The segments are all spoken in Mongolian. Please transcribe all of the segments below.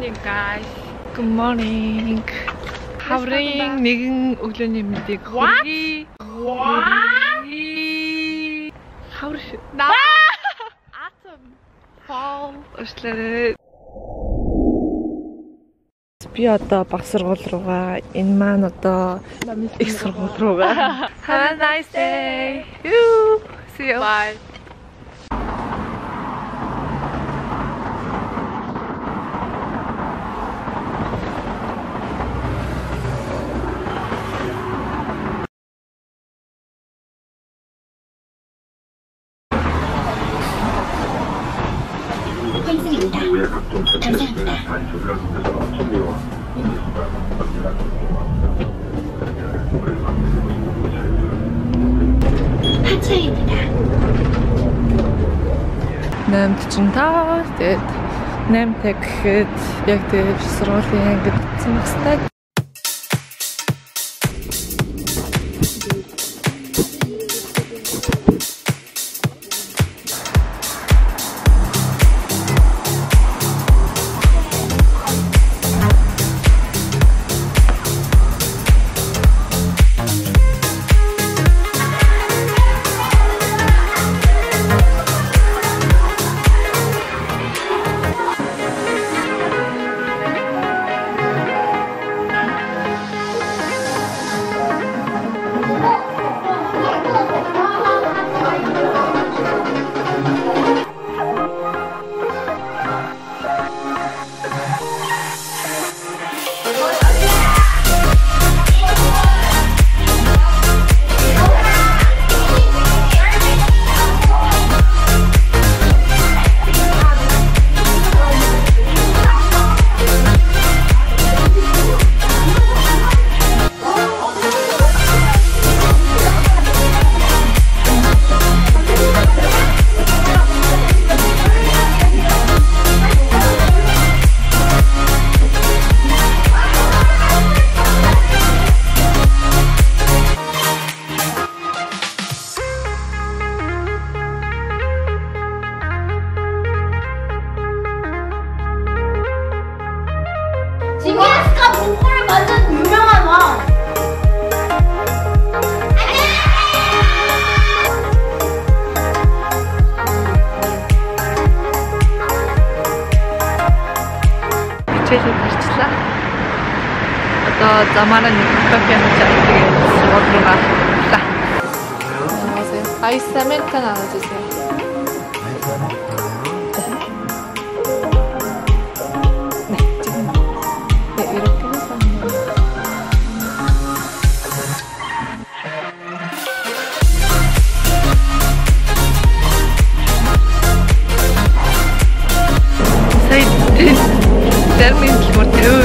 morning guys. Good morning. Хаврын нэгэн өглөөний мэдээг хүргэе. Хавар шүү. Awesome. Fall. Өшлөрөө. Би одоо баг сургууль руугаа, энэ маань одоо их сургууль руугаа. Have a nice day. See you. Bye. Тэгээд 8 таг гэхэд яг тэгээд сургуулийн ангид утсан бастай. Одоо замаараа нэг кофе хийж тэгээд сургууль руугаа явлаа. Айс американо на눠주세요. 네, 이렇게 해서 termin morteo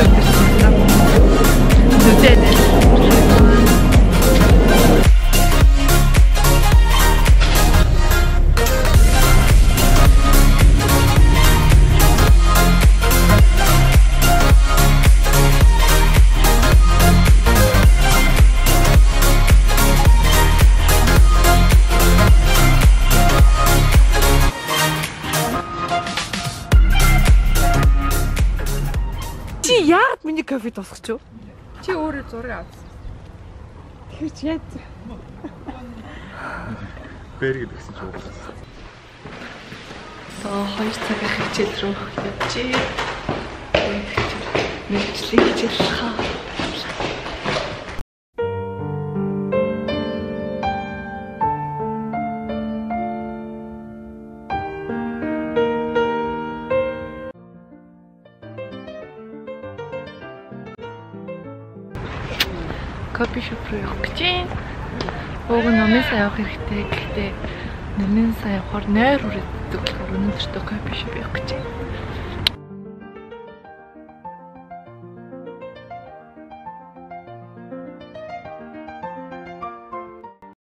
яагаад миний кофе тосгоч юу? Чи өөрөө зураг авсан. Тэр чи яа. Бэргэд гэсэн чи өөрөө. Аа 2 цагийн хичээл рүү явчих. Мэргэжлийн хичээл хаа. Кофе шоп руу явах гэж байна. Уг нь номынсаа явах хэрэгтэй. Гэхдээ номынсаа явахаар нойр үрээд болохоор өнөөдөр кофе шоп явах гэж байна.